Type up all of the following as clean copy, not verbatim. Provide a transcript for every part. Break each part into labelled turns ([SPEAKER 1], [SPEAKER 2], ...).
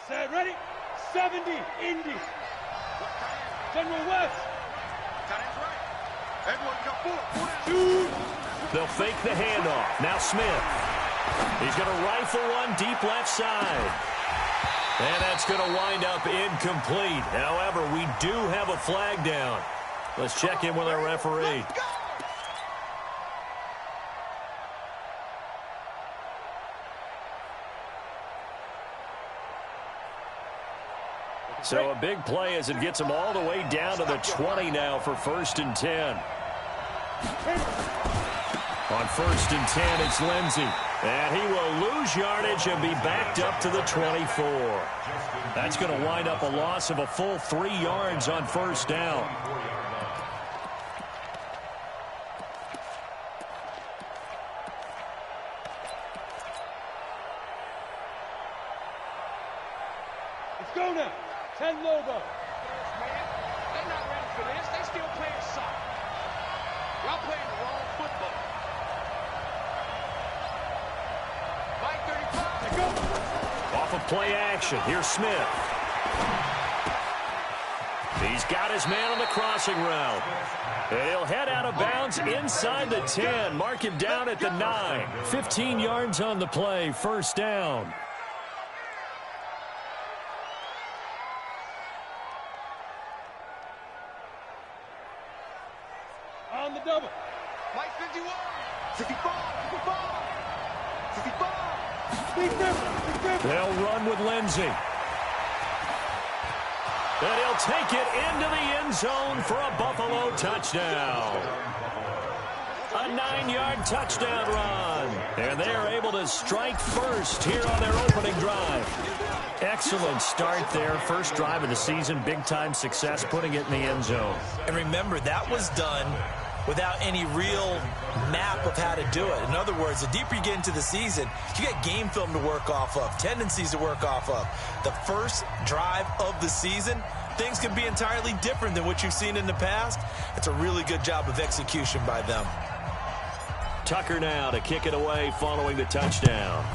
[SPEAKER 1] Set, ready? 70, Indy. General West.
[SPEAKER 2] They'll fake the handoff. Now Smith. He's going to rifle one deep left side. And that's going to wind up incomplete. However, we do have a flag down. Let's check in with our referee. So a big play as it gets them all the way down to the 20 now for 1st and 10. On 1st and 10, it's Lindsey. And he will lose yardage and be backed up to the 24. That's going to wind up a loss of a full 3 yards on 1st down.
[SPEAKER 1] Let's go now. 10 Lobo.
[SPEAKER 3] They're not ready for this. They still playing soccer. Y'all playing the wrong football. Mike 35.
[SPEAKER 1] Let's go.
[SPEAKER 2] Off of play action. Here's Smith. He's got his man on the crossing route. And he'll head out of bounds inside the 10. Mark him down at the 9. 15 yards on the play. 1st down.
[SPEAKER 1] On the double.
[SPEAKER 3] Mike 51. 55. 55. 55.
[SPEAKER 1] Big difference.
[SPEAKER 2] They'll run with Lindsey. And he'll take it into the end zone for a Buffalo touchdown. A 9-yard touchdown run. And they are able to strike first here on their opening drive. Excellent start there. First drive of the season. Big-time success putting it in the end zone.
[SPEAKER 4] And remember, that was done without any real map of how to do it. In other words, the deeper you get into the season, you got game film to work off of, tendencies to work off of. The first drive of the season, things can be entirely different than what you've seen in the past. It's a really good job of execution by them.
[SPEAKER 2] Tucker now to kick it away following the touchdown.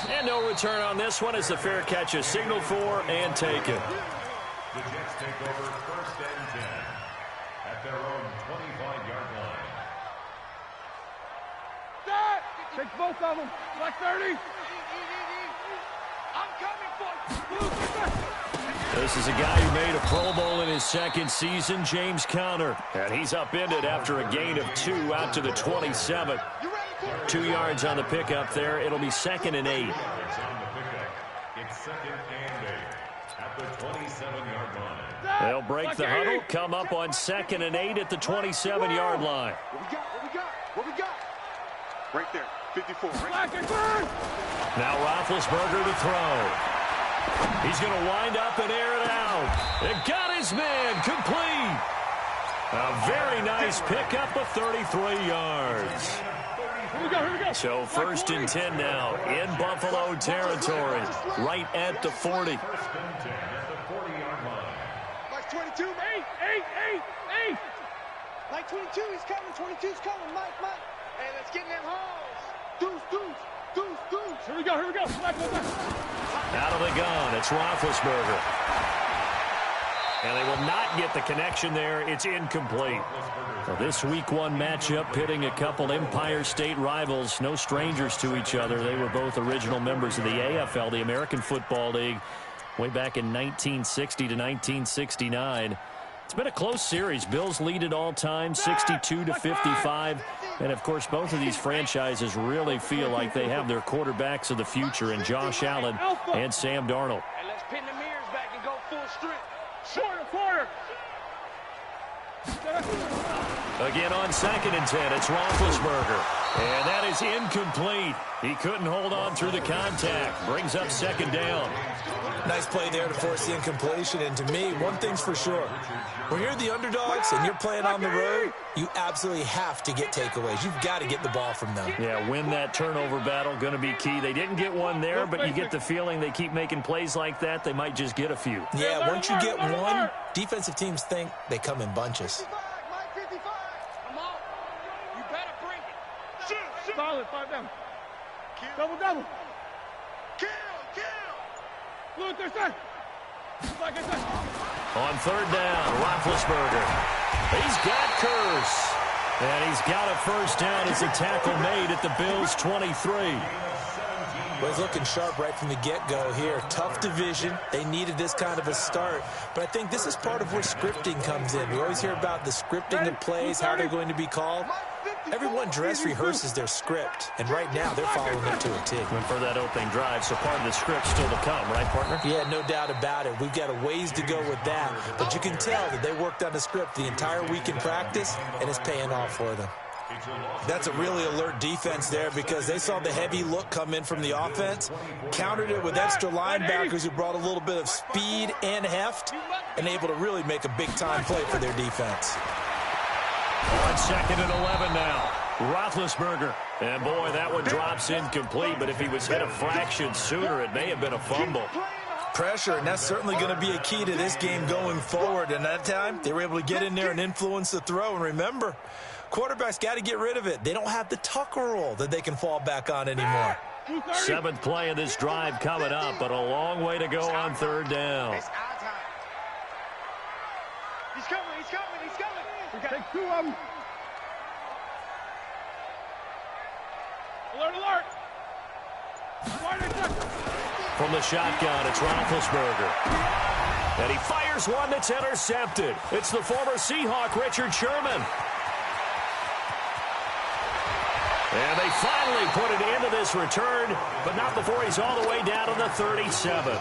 [SPEAKER 2] And no return on this one as the fair catch is signaled for and taken.
[SPEAKER 5] The Jets take over 1st and 10 at their own 25-yard line.
[SPEAKER 1] Start. Take both of them. Black 30.
[SPEAKER 3] I'm coming for you.
[SPEAKER 2] This is a guy who made a Pro Bowl in his 2nd season, James Conner. And he's upended after a gain of 2 out to the 27. 2 yards on the pickup there. It'll be 2nd and 8.
[SPEAKER 5] It's 2nd and 8 at the 27-yard line.
[SPEAKER 2] They'll break the huddle, come up on 2nd and 8 at the 27-yard line.
[SPEAKER 3] What we got? Right there, 54.
[SPEAKER 1] Black and burn.
[SPEAKER 2] Now Roethlisberger to throw. He's going to wind up and air it out. It got his man complete. A very nice pickup of 33 yards.
[SPEAKER 1] Here we go.
[SPEAKER 2] So 1st and 10 now in Buffalo territory, right at the 40.
[SPEAKER 3] Mike 22.
[SPEAKER 1] Eight.
[SPEAKER 3] Mike 22, he's coming. 22's coming. Mike. Hey, let's get in them holes. Deuce.
[SPEAKER 1] Here we go. Black.
[SPEAKER 2] Out of the gun, it's Roethlisberger. And they will not get the connection there. It's incomplete. So this Week 1 matchup pitting a couple Empire State rivals, no strangers to each other. They were both original members of the AFL, the American Football League, way back in 1960 to 1969. It's been a close series. Bills lead it all time, 62-55. And, of course, both of these franchises really feel like they have their quarterbacks of the future in Josh Allen and Sam Darnold.
[SPEAKER 3] And let's pin the mirrors back and go full strength.
[SPEAKER 1] Quarter.
[SPEAKER 2] Again on 2nd and 10, it's Roethlisberger. And that is incomplete. He couldn't hold on through the contact. Brings up 2nd down.
[SPEAKER 4] Nice play there to force the incompletion. And to me, one thing's for sure. When you're the underdogs and you're playing on the road, you absolutely have to get takeaways. You've got to get the ball from them.
[SPEAKER 2] Yeah, win that turnover battle, going to be key. They didn't get one there, but you get the feeling they keep making plays like that, they might just get a few.
[SPEAKER 4] Yeah, once you get one, defensive teams think they come in bunches.
[SPEAKER 3] Mike 55. Come on. You better bring it. Shoot.
[SPEAKER 1] Solid. 5 down. Double. Look, this side. Like I said.
[SPEAKER 2] On third down, Roethlisberger. He's got Curse. And he's got a first down as a tackle made at the Bills' 23.
[SPEAKER 4] Well, he's looking sharp right from the get-go here. Tough division. They needed this kind of a start. But I think this is part of where scripting comes in. We always hear about the scripting of plays, how they're going to be called. Everyone dress rehearses their script, and right now they're following it to a T.
[SPEAKER 2] And for that opening drive, so part of the script still to come, right, partner?
[SPEAKER 4] Yeah, no doubt about it. We've got a ways to go with that, but you can tell that they worked on the script the entire week in practice, and it's paying off for them. That's a really alert defense there because they saw the heavy look come in from the offense, countered it with extra linebackers who brought a little bit of speed and heft, and able to really make a big-time play for their defense.
[SPEAKER 2] On second and 11 now. Roethlisberger. And boy, that one drops incomplete, but if he was hit a fraction sooner, it may have been a fumble.
[SPEAKER 4] Pressure, and that's certainly going to be a key to this game going forward. And that time, they were able to get in there and influence the throw. And remember, quarterbacks got to get rid of it. They don't have the Tucker roll that they can fall back on anymore.
[SPEAKER 2] Seventh play of this drive coming up, but a long way to go on third down.
[SPEAKER 3] It's our time. He's coming, he's coming, he's coming. We got
[SPEAKER 1] Take two of them. Alert, alert.
[SPEAKER 2] From the shotgun, it's Roethlisberger. And he fires one that's intercepted. It's the former Seahawk, Richard Sherman. And they finally put an end to this return, but not before he's all the way down to the 37.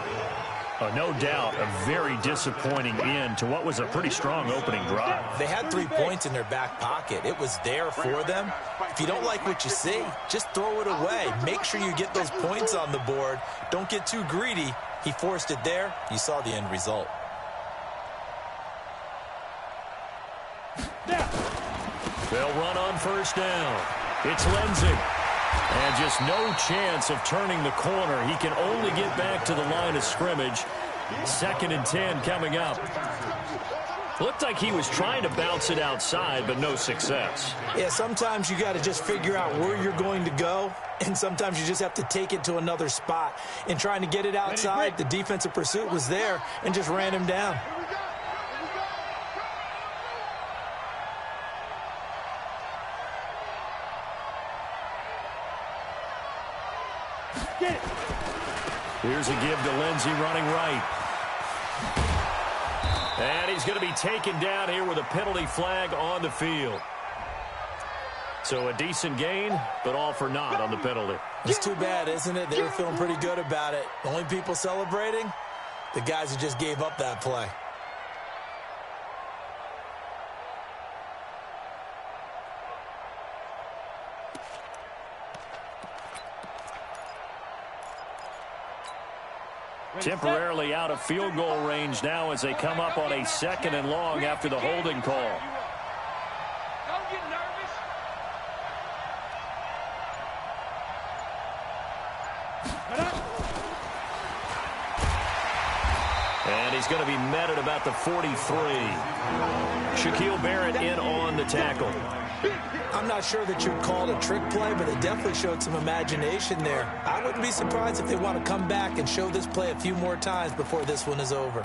[SPEAKER 2] No doubt a very disappointing end to what was a pretty strong opening drive.
[SPEAKER 4] They had 3 points in their back pocket. It was there for them. If you don't like what you see, just throw it away. Make sure you get those points on the board. Don't get too greedy. He forced it there. You saw the end result.
[SPEAKER 2] They'll run on first down. It's Lindsey. And just no chance of turning the corner. He can only get back to the line of scrimmage. Second and 10 coming up. Looked like he was trying to bounce it outside, but no success.
[SPEAKER 4] Yeah, sometimes you got to just figure out where you're going to go, and sometimes you just have to take it to another spot. In trying to get it outside, the defensive pursuit was there and just ran him down.
[SPEAKER 2] Here's a give to Lindsey running right. And he's going to be taken down here with a penalty flag on the field. So a decent gain, but all for naught on the penalty.
[SPEAKER 4] It's too bad, isn't it? They were feeling pretty good about it. The only people celebrating, the guys who just gave up that play.
[SPEAKER 2] Temporarily out of field goal range now as they come up on a second and long after the holding call.
[SPEAKER 3] Don't get nervous.
[SPEAKER 2] And he's going to be met at about the 43. Shaquille Barrett in on the tackle.
[SPEAKER 4] I'm not sure that you'd call it a trick play, but they definitely showed some imagination there. I wouldn't be surprised if they want to come back and show this play a few more times before this one is over.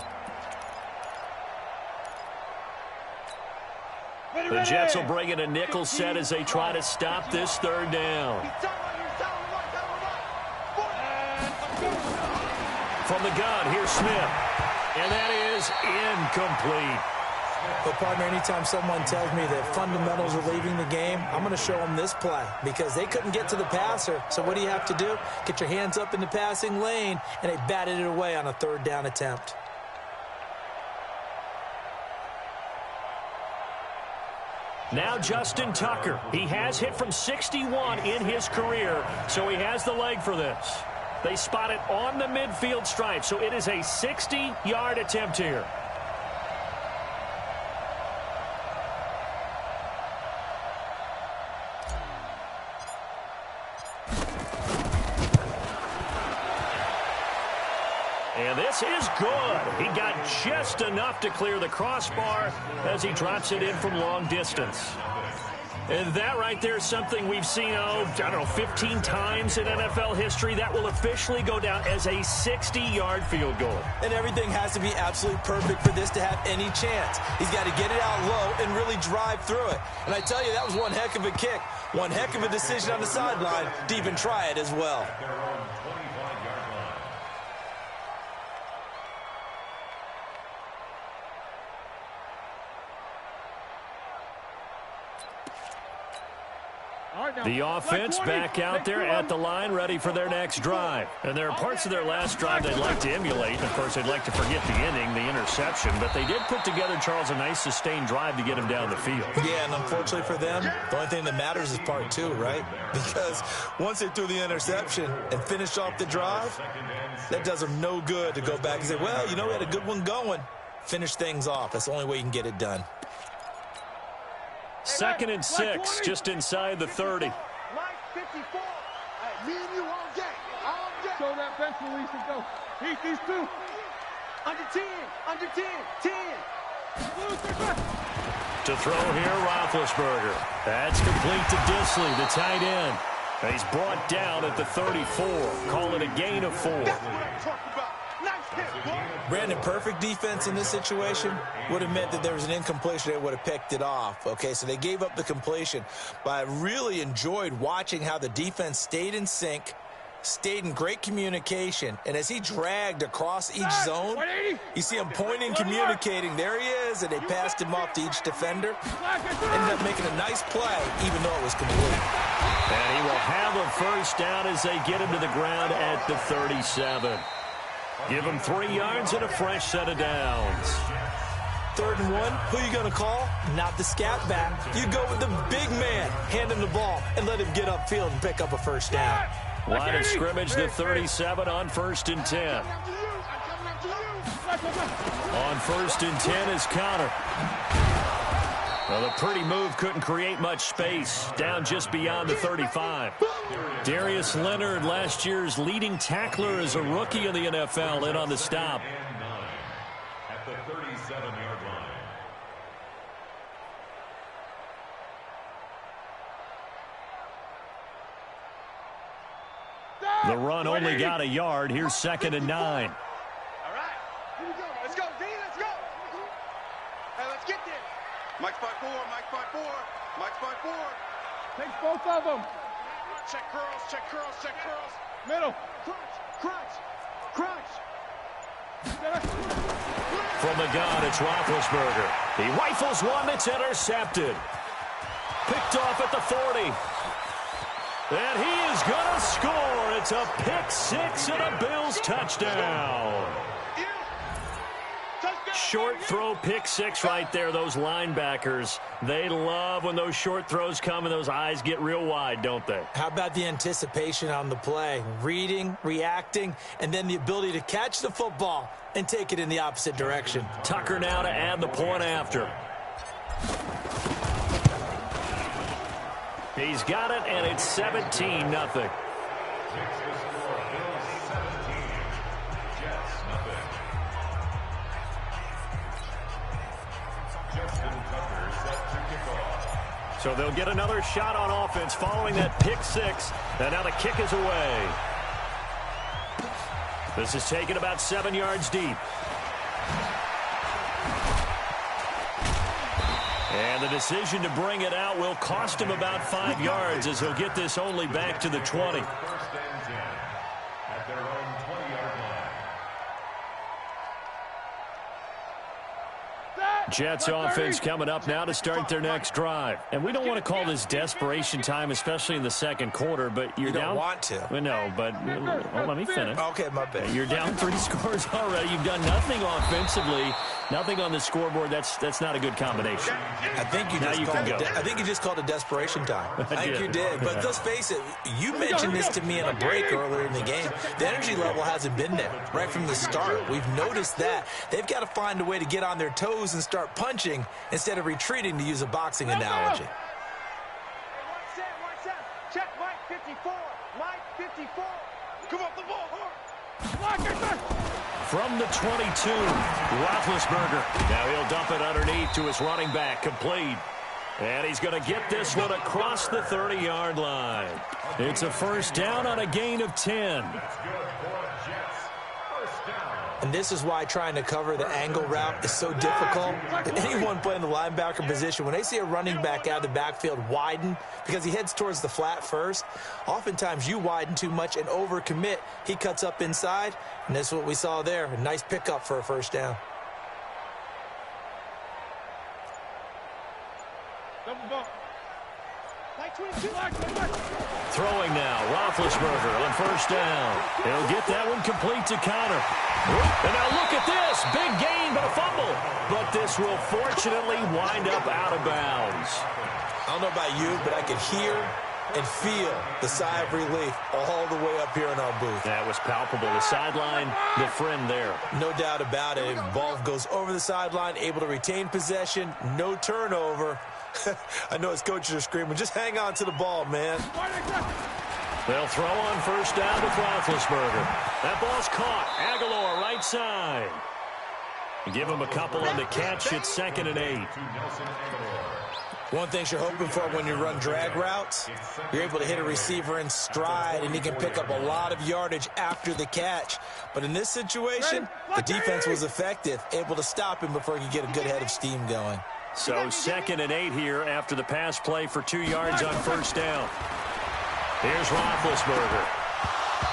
[SPEAKER 2] The Jets will bring in a nickel set as they try to stop this third down. From the gun, here's Smith. And that is incomplete.
[SPEAKER 4] But, partner, anytime someone tells me that fundamentals are leaving the game, I'm going to show them this play because they couldn't get to the passer. So what do you have to do? Get your hands up in the passing lane, and they batted it away on a third down attempt.
[SPEAKER 2] Now Justin Tucker. He has hit from 61 in his career, so he has the leg for this. They spot it on the midfield stripe, so it is a 60-yard attempt here. And this is good. He got just enough to clear the crossbar as he drops it in from long distance. And that right there is something we've seen, I don't know, 15 times in NFL history. That will officially go down as a 60-yard field goal.
[SPEAKER 4] And everything has to be absolutely perfect for this to have any chance. He's got to get it out low and really drive through it. And I tell you, that was one heck of a kick. One heck of a decision on the sideline to even try it as well.
[SPEAKER 2] The offense back out there at the line, ready for their next drive. And there are parts of their last drive they'd like to emulate. Of course, they'd like to forget the inning, the interception. But they did put together, Charles, a nice sustained drive to get him down the field.
[SPEAKER 4] Yeah, and unfortunately for them, the only thing that matters is part two, right? Because once they threw the interception and finished off the drive, that does them no good to go back and say, well, you know, we had a good one going. Finish things off. That's the only way you can get it done.
[SPEAKER 2] 2nd and 6, just inside the 30.
[SPEAKER 3] Mike 54. Me and you all day. All day.
[SPEAKER 1] Show that bench release and go. Heat these two.
[SPEAKER 3] Under 10. Under 10. 10.
[SPEAKER 2] To throw here, Roethlisberger. That's complete to Disley, the tight end. He's brought down at the 34. Call it a gain of 4.
[SPEAKER 3] That's what I'm talking about. Nice hit, boy.
[SPEAKER 4] Brandon, perfect defense in this situation would have meant that there was an incompletion. They would have picked it off. Okay, so they gave up the completion. But I really enjoyed watching how the defense stayed in sync, stayed in great communication. And as he dragged across each zone, you see him pointing, communicating. There he is, and they passed him off to each defender. Ended up making a nice play, even though it was complete.
[SPEAKER 2] And he will have a first down as they get him to the ground at the 37. Give him 3 yards and a fresh set of downs.
[SPEAKER 4] 3rd and 1, who you going to call? Not the scat back. You go with the big man, hand him the ball, and let him get upfield and pick up a first down.
[SPEAKER 2] Line of scrimmage, the 37 on 1st and 10. On 1st and 10 is Connor. Well, the pretty move couldn't create much space. Down just beyond the 35. Darius Leonard, last year's leading tackler as a rookie in the NFL, in on the stop.
[SPEAKER 5] At the 37-yard line.
[SPEAKER 2] The run only got a yard. Here's 2nd and 9.
[SPEAKER 3] All right. Here we go. Let's go, D. Let's go. Hey, let's get there. Mike spot 4. Mike spot 4. Mike spot 4.
[SPEAKER 1] Takes both of them.
[SPEAKER 3] Check curls. Check curls. Check curls.
[SPEAKER 1] Middle.
[SPEAKER 3] Crunch. Crunch. Crunch.
[SPEAKER 2] From the gun, it's Roethlisberger. He rifles one that's intercepted. Picked off at the 40. And he is going to score. It's a pick 6 and a Bills touchdown. Short throw, pick 6 right there. Those linebackers, they love when those short throws come and those eyes get real wide, don't they?
[SPEAKER 4] How about the anticipation on the play? Reading, reacting, and then the ability to catch the football and take it in the opposite direction.
[SPEAKER 2] Tucker now to add the point after. He's got it, and it's 17-0. So they'll get another shot on offense following that pick 6. And now the kick is away. This is taken about 7 yards deep. And the decision to bring it out will cost him about 5 yards as he'll get this only back to the 20.
[SPEAKER 5] 1st and 10 at their own 20-yard line.
[SPEAKER 2] Jets offense coming up now to start their next drive. And we don't want to call this desperation time, especially in the 2nd quarter, but you're
[SPEAKER 4] You don't
[SPEAKER 2] down.
[SPEAKER 4] want to.
[SPEAKER 2] Well, no, but let me finish.
[SPEAKER 4] Okay, my bad.
[SPEAKER 2] You're down 3 scores already. You've done nothing offensively, nothing on the scoreboard. That's not a good combination.
[SPEAKER 4] I think you
[SPEAKER 2] Now
[SPEAKER 4] just
[SPEAKER 2] you
[SPEAKER 4] called
[SPEAKER 2] can
[SPEAKER 4] it.
[SPEAKER 2] go.
[SPEAKER 4] I think you just called it desperation time. I think
[SPEAKER 2] did.
[SPEAKER 4] you did. But let's face it. You mentioned this to me in a break earlier in the game. The energy level hasn't been there right from the start. We've noticed that they've got to find a way to get on their toes and start punching instead of retreating, to use a boxing analogy.
[SPEAKER 3] One set. Check Mike 54. Mike 54. Come off the ball hard.
[SPEAKER 2] From the 22, Roethlisberger. Now he'll dump it underneath to his running back. Complete. And he's going to get this one across the 30-yard line. It's a first down on a gain of 10.
[SPEAKER 4] And this is why trying to cover the angle route is so difficult. Anyone playing the linebacker position, when they see a running back out of the backfield widen because he heads towards the flat first, oftentimes you widen too much and overcommit. He cuts up inside, and that's what we saw there. A nice pickup for a first down.
[SPEAKER 2] Throwing now, Roethlisberger on first down. He'll get that one complete to Conner. And now look at this. Big gain, but a fumble. But this will fortunately wind up out of bounds.
[SPEAKER 4] I don't know about you, but I could hear and feel the sigh of relief all the way up here in our booth.
[SPEAKER 2] That was palpable. The sideline, the friend there.
[SPEAKER 4] No doubt about it. Ball goes over the sideline, able to retain possession, no turnover. I know his coaches are screaming, just hang on to the ball, man.
[SPEAKER 2] They'll throw on first down with Roethlisberger. That ball's caught. Aguilar right side. Give him a couple on the catch. It's 2nd and 8.
[SPEAKER 4] One thing you're hoping for when you run drag routes, you're able to hit a receiver in stride, and he can pick up a lot of yardage after the catch. But in this situation, the defense was effective, able to stop him before he could get a good head of steam going.
[SPEAKER 2] So 2nd and 8 here after the pass play for 2 yards on first down. Here's Roethlisberger.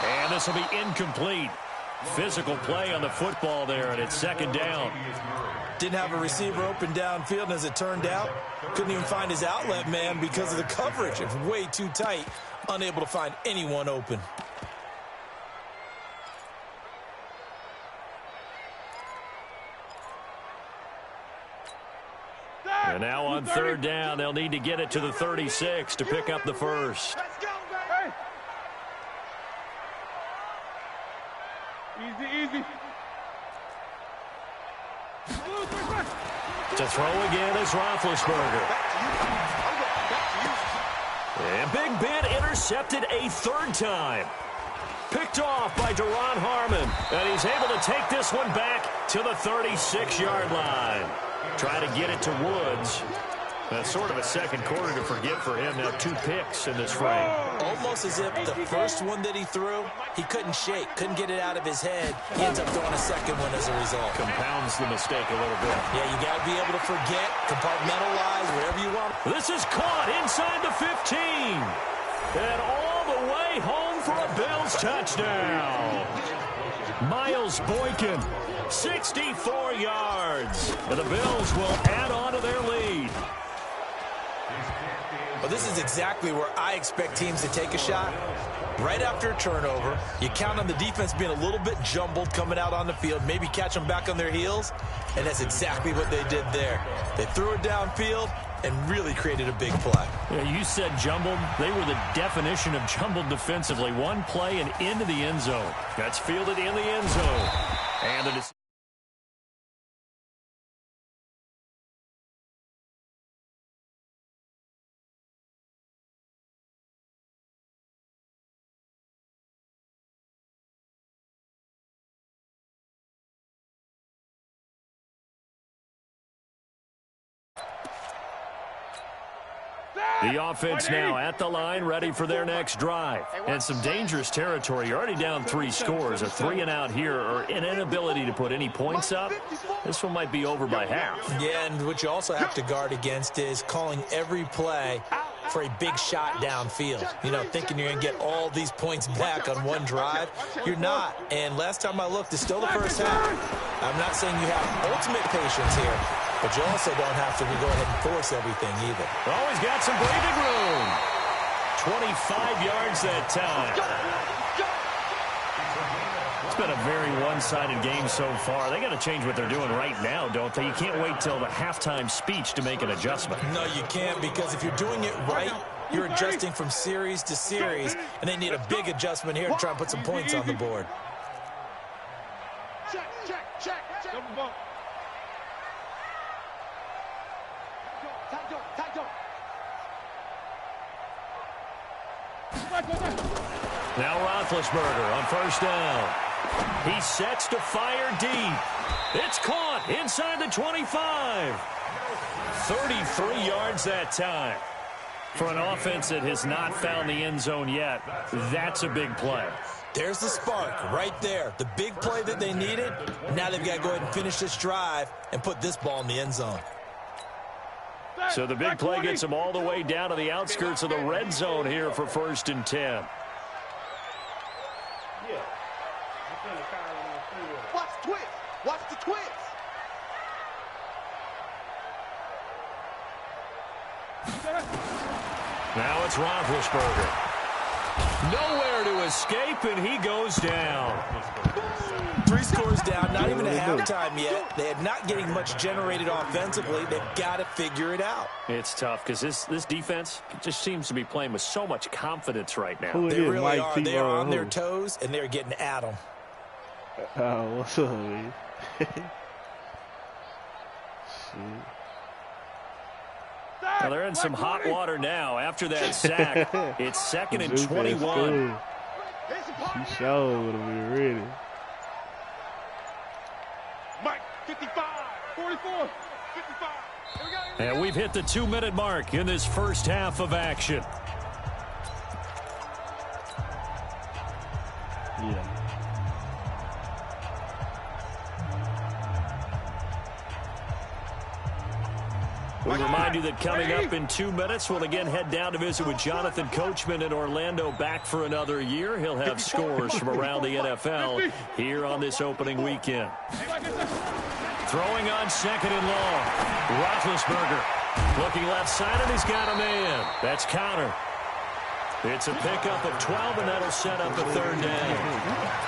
[SPEAKER 2] And this will be incomplete. Physical play on the football there, and it's 2nd down.
[SPEAKER 4] Didn't have a receiver open downfield, and as it turned out, couldn't even find his outlet man because of the coverage. It's way too tight, unable to find anyone open.
[SPEAKER 2] And now on 3rd down, they'll need to get it to the 36 to pick up the first.
[SPEAKER 1] Let's go, baby. Easy.
[SPEAKER 2] To throw again is Roethlisberger. And Big Ben intercepted a 3rd time. Picked off by Duron Harmon. And he's able to take this one back to the 36-yard line. Try to get it to Woods. That's sort of a second quarter to forget for him. Now 2 picks in this frame.
[SPEAKER 4] Almost as if the first one that he threw, he couldn't shake, couldn't get it out of his head. He ends up throwing a second one as a result.
[SPEAKER 2] Compounds the mistake a little bit.
[SPEAKER 4] Yeah, you got to be able to forget, compartmentalize, whatever you want.
[SPEAKER 2] This is caught inside the 15. And all the way home for a Bills touchdown. Miles Boykin, 64 yards. And the Bills will add on to their lead.
[SPEAKER 4] Well, this is exactly where I expect teams to take a shot. Right after a turnover, you count on the defense being a little bit jumbled coming out on the field, maybe catch them back on their heels, and that's exactly what they did there. They threw it downfield and really created a big play.
[SPEAKER 2] Yeah, you said jumbled. They were the definition of jumbled defensively. One play and into the end zone. That's fielded in the end zone. And the The offense now at the line, ready for their next drive. And some dangerous territory. You're already down 3 scores. A 3-and-out here, or an inability to put any points up. This one might be over by half.
[SPEAKER 4] Yeah, and what you also have to guard against is calling every play for a big shot downfield. You know, thinking you're going to get all these points back on one drive. You're not. And last time I looked, it's still the first half. I'm not saying you have ultimate patience here, but you also don't have to go ahead and force everything either.
[SPEAKER 2] Always got some breathing room. 25 yards that time. It's been a very one-sided game so far. They got to change what they're doing right now, don't they? You can't wait till the halftime speech to make an adjustment.
[SPEAKER 4] No, you can't, because if you're doing it right, you're adjusting from series to series, and they need a big adjustment here to try and put some points on the board.
[SPEAKER 1] Check.
[SPEAKER 2] Now Roethlisberger on first down. He sets to fire deep. It's caught inside the 25. 33 yards that time. For an offense that has not found the end zone yet, that's a big play.
[SPEAKER 4] There's the spark right there. The big play that they needed. Now they've got to go ahead and finish this drive and put this ball in the end zone.
[SPEAKER 2] So the big play gets them all the way down to the outskirts of the red zone here for 1st and 10.
[SPEAKER 3] Watch the twist. Watch the twist.
[SPEAKER 2] Now it's Roethlisberger. Nowhere to escape, and he goes down.
[SPEAKER 4] 3 scores down, not even at halftime yet. They are not getting much generated offensively. They've got to figure it out.
[SPEAKER 2] It's tough because this defense just seems to be playing with so much confidence right now.
[SPEAKER 4] They really are. They are on their toes, and they're getting at them.
[SPEAKER 6] Oh, what's up, man?
[SPEAKER 2] Well, they're in some hot water now after that sack. It's 2nd and 21.
[SPEAKER 6] She showed to be ready.
[SPEAKER 3] Mike, 55, 44, 55. Here we go.
[SPEAKER 2] And we've hit the 2-minute mark in this first half of action.
[SPEAKER 6] Yeah.
[SPEAKER 2] We remind you that coming up in 2 minutes, we'll again head down to visit with Jonathan Coachman in Orlando, back for another year. He'll have scores from around the NFL here on this opening weekend. Throwing on 2nd and long. Roethlisberger looking left side, and he's got a man. That's Connor. It's a pickup of 12, and that'll set up a 3rd down.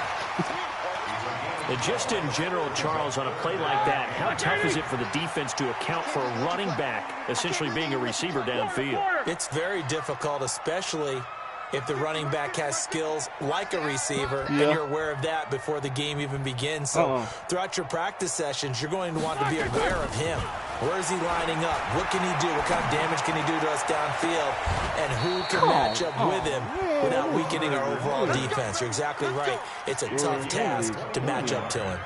[SPEAKER 2] And just in general, Charles, on a play like that, how tough is it for the defense to account for a running back essentially being a receiver downfield?
[SPEAKER 4] It's very difficult, especially if the running back has skills like a receiver, and you're aware of that before the game even begins. So throughout your practice sessions, you're going to want to be aware of him. Where is he lining up? What can he do? What kind of damage can he do to us downfield? And who can match up with him without weakening our overall defense? You're exactly right. It's a tough task to match up to him.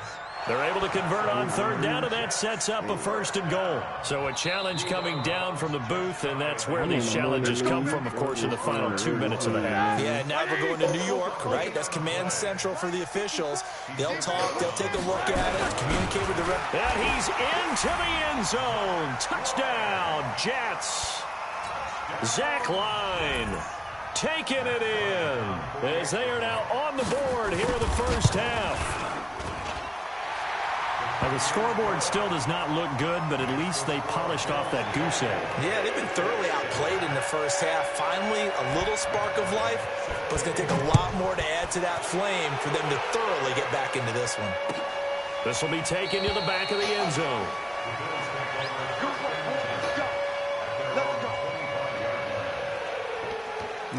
[SPEAKER 2] They're able to convert on 3rd down, and that sets up a 1st and goal. So a challenge coming down from the booth, and that's where these challenges come from, of course, in the final 2 minutes of the half.
[SPEAKER 4] Yeah, now we're going to New York, right? That's command central for the officials. They'll talk, they'll take a look at it, communicate with the ref.
[SPEAKER 2] And he's into the end zone. Touchdown, Jets. Zach Line taking it in as they are now on the board here in the first half. Now, the scoreboard still does not look good, but at least they polished off that goose egg.
[SPEAKER 4] Yeah, they've been thoroughly outplayed in the first half. Finally, a little spark of life, but it's going to take a lot more to add to that flame for them to thoroughly get back into this one.
[SPEAKER 2] This will be taken to the back of the end zone.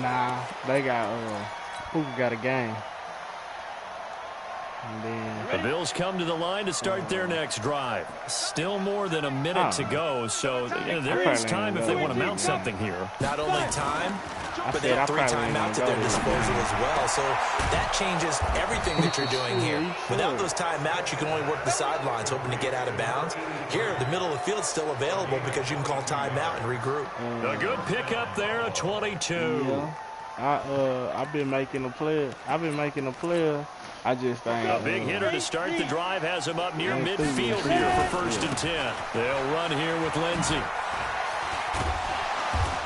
[SPEAKER 6] Nah, they got who got a game. And then
[SPEAKER 2] The Bills come to the line to start their next drive. Still more than a minute to go, so there is time if they want to mount something here.
[SPEAKER 4] Not only time, but they have 3 timeouts at their disposal as well. So that changes everything that you're doing here. Without those timeouts, you can only work the sidelines, hoping to get out of bounds. Here, the middle of the field is still available because you can call timeout and regroup.
[SPEAKER 2] A good pickup there, a 22.
[SPEAKER 6] Yeah. I've been making a play. I just think
[SPEAKER 2] a big hitter to start the drive has him up near midfield here for 1st and 10. They'll run here with Lindsey.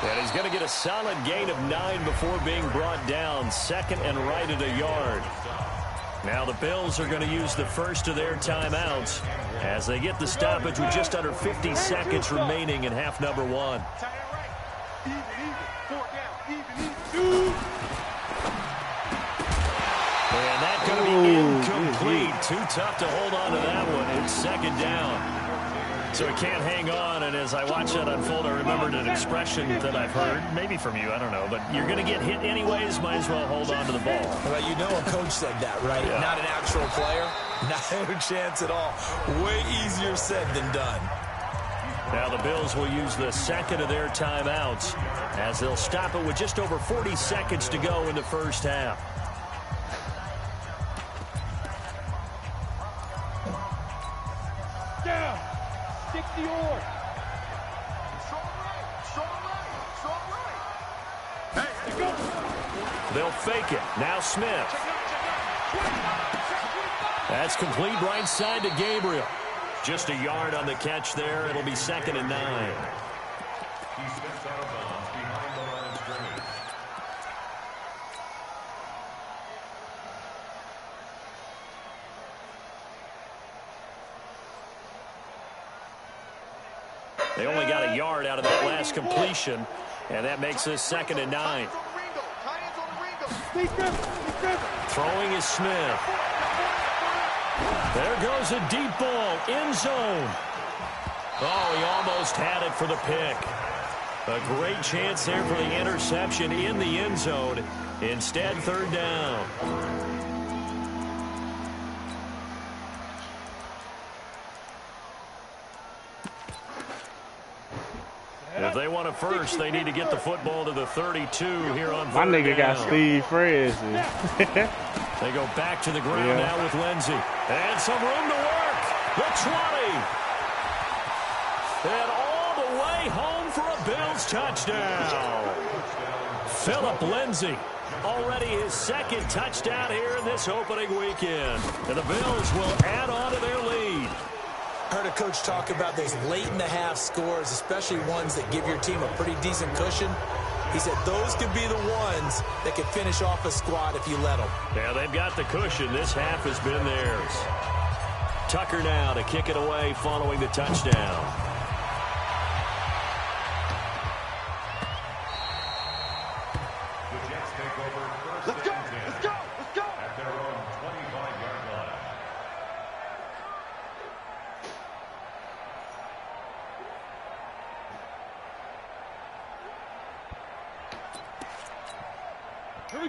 [SPEAKER 2] And he's going to get a solid gain of 9 before being brought down. 2nd and right at a yard. Now the Bills are going to use the first of their timeouts as they get the stoppage with just under 50 seconds remaining in half number 1. And that's going to be incomplete. Too tough to hold on to that one. It's 2nd down. So he can't hang on, and as I watch that unfold, I remembered an expression that I've heard, maybe from you, I don't know, but you're going to get hit anyways, might as well hold on to the ball.
[SPEAKER 4] Well, you know a coach said that, right? Yeah. Not an actual player. Not a chance at all. Way easier said than done.
[SPEAKER 2] Now the Bills will use the 2nd of their timeouts as they'll stop it with just over 40 seconds to go in the first half. They'll fake it. Now Smith. That's complete right side to Gabriel. Just a yard on the catch there. It'll be 2nd and 9.
[SPEAKER 5] He steps out of bounds behind the line of scrimmage.
[SPEAKER 2] They only got a yard out of that last completion, and that makes this 2nd and 9. Throwing is Smith. There goes a deep ball, end zone. Oh, he almost had it for the pick. A great chance there for the interception in the end zone. Instead, 3rd down. If they want a first, they need to get the football to the 32 here on 3rd
[SPEAKER 6] My nigga
[SPEAKER 2] down.
[SPEAKER 6] got Steve Francis.
[SPEAKER 2] They go back to the ground now with Lindsey. And some room to work. The 20. And all the way home for a Bills touchdown. Philip Lindsey. Already his 2nd touchdown here in this opening weekend. And the Bills will add on to their lead.
[SPEAKER 4] Heard a coach talk about those late-in-the-half scores, especially ones that give your team a pretty decent cushion. He said those could be the ones that could finish off a squad if you let them.
[SPEAKER 2] Yeah, they've got the cushion. This half has been theirs. Tucker now to kick it away following the touchdown.
[SPEAKER 5] The Jets take over first and 10. Let's go! At their own 25-yard line.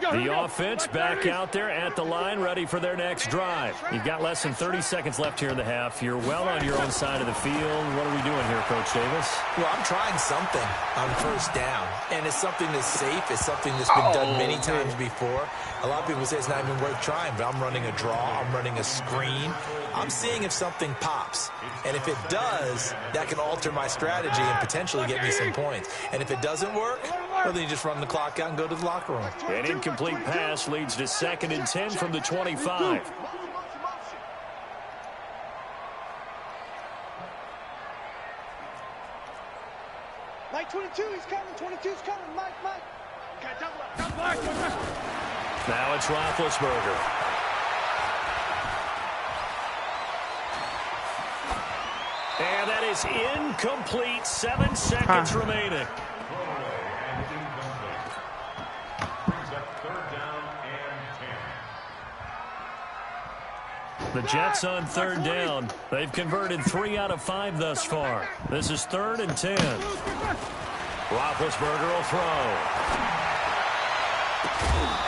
[SPEAKER 2] The offense back out there at the line, ready for their next drive. You've got less than 30 seconds left here in the half. You're well on your own side of the field. What are we doing here, Coach Davis?
[SPEAKER 4] Well, I'm trying something on 1st down, and it's something that's safe. It's something that's been done many times before. A lot of people say it's not even worth trying, but I'm running a draw. I'm running a screen. I'm seeing if something pops. And if it does, that can alter my strategy and potentially get me some points. And if it doesn't work, well, then you just run the clock out and go to the locker room.
[SPEAKER 2] An incomplete pass leads to 2nd and 10 from the 25.
[SPEAKER 3] Mike 22, he's coming. 22's coming. Mike. Okay, double up.
[SPEAKER 2] Now it's Roethlisberger. And that is incomplete. 7 seconds remaining.
[SPEAKER 5] Throwaway and incomplete. Brings up 3rd down and 10.
[SPEAKER 2] The Jets on 3rd down. They've converted 3 out of 5 thus far. This is 3rd and 10. Roethlisberger will throw.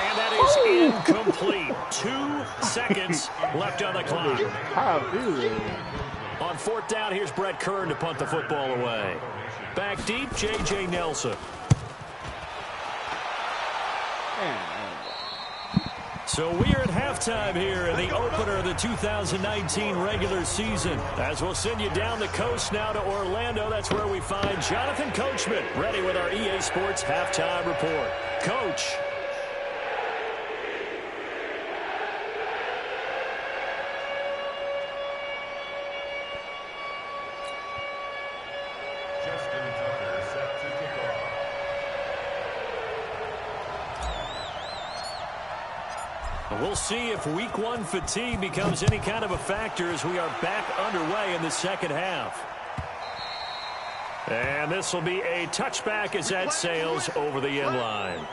[SPEAKER 2] And that is incomplete. 2 seconds left on the clock.
[SPEAKER 6] How good.
[SPEAKER 2] On 4th down, here's Brett Kern to punt the football away. Back deep, J.J. Nelson. So we are at halftime here in the opener of the 2019 regular season. As we'll send you down the coast now to Orlando, that's where we find Jonathan Coachman, ready with our EA Sports halftime report. Coach.
[SPEAKER 5] Justin Tucker set to kick off.
[SPEAKER 2] We'll see if week 1 fatigue becomes any kind of a factor as we are back underway in the 2nd half. And this will be a touchback as that sails over the end line.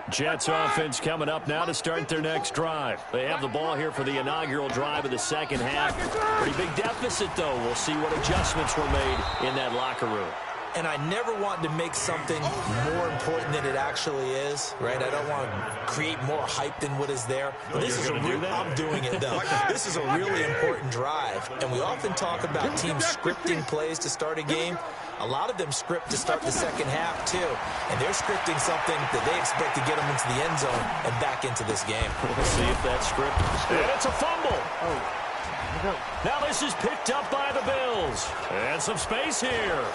[SPEAKER 2] Jets offense coming up now to start their next drive. They have the ball here for the inaugural drive of the 2nd half. Pretty big deficit, though. We'll see what adjustments were made in that locker room.
[SPEAKER 4] And I never want to make something more important than it actually is, right? I don't want to create more hype than what is there. But this is I'm doing it, though. This is a really important drive. And we often talk about teams scripting plays to start a game. A lot of them script to start the 2nd half, too. And they're scripting something that they expect to get them into the end zone and back into this game.
[SPEAKER 2] We'll see if that script. And it's a fumble. Now this is picked up by the Bills. And some space here.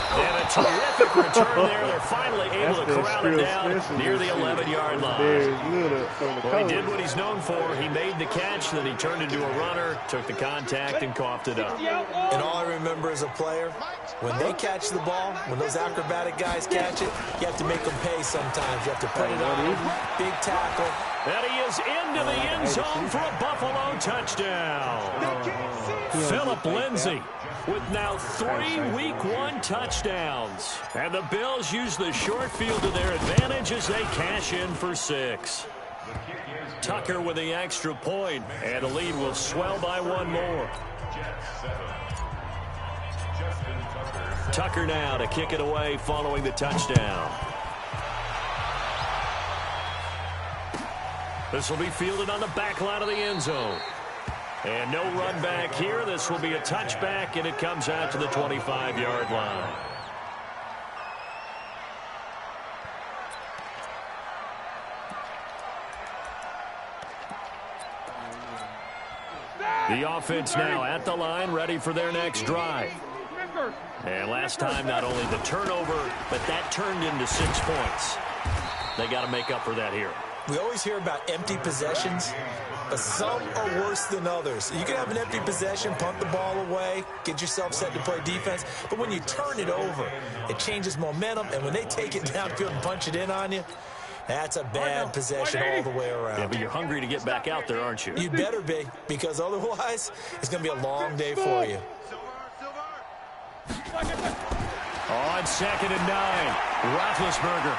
[SPEAKER 2] And a terrific return there. They're finally able to corral it down near the 11-yard line. Well, he did what he's known for. He made the catch, then he turned into a runner, took the contact, and coughed it up.
[SPEAKER 4] And all I remember as a player, when they catch the ball, when those acrobatic guys catch it, you have to make them pay sometimes. You have to put it on, big tackle.
[SPEAKER 2] And he is into the end zone for a Buffalo touchdown. Philip Lindsay with now 3 Week 1 touchdowns. And the Bills use the short field to their advantage as they cash in for 6. Tucker with the extra point, and the lead will swell by 1 more. Tucker now to kick it away following the touchdown. This will be fielded on the back line of the end zone. And no run back here. This will be a touchback, and it comes out to the 25-yard line. The offense now at the line, ready for their next drive. And last time, not only the turnover, but that turned into 6 points. They got to make up for that here.
[SPEAKER 4] We always hear about empty possessions, but some are worse than others. You can have an empty possession, punt the ball away, get yourself set to play defense, but when you turn it over, it changes momentum, and when they take it downfield and punch it in on you, that's a bad possession all the way around.
[SPEAKER 2] Yeah, but you're hungry to get back out there, aren't you?
[SPEAKER 4] You'd better be, because otherwise, it's going to be a long day for you.
[SPEAKER 2] On 2nd and 9, Roethlisberger.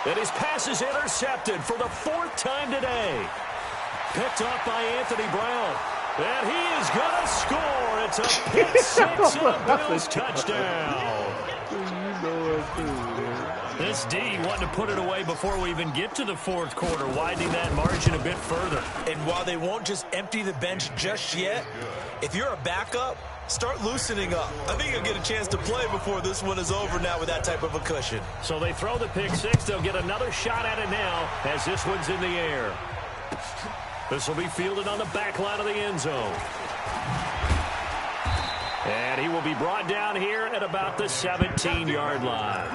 [SPEAKER 2] And his pass is intercepted for the 4th time today. Picked up by Anthony Brown. And he is going to score. It's a pick 6 and a Bills touchdown. This D wanted to put it away before we even get to the 4th quarter, widening that margin a bit further.
[SPEAKER 4] And while they won't just empty the bench just yet, if you're a backup, start loosening up. I think you'll get a chance to play before this one is over now with that type of a cushion.
[SPEAKER 2] So they throw the pick 6. They'll get another shot at it now as this one's in the air. This will be fielded on the back line of the end zone. And he will be brought down here at about the 17-yard line.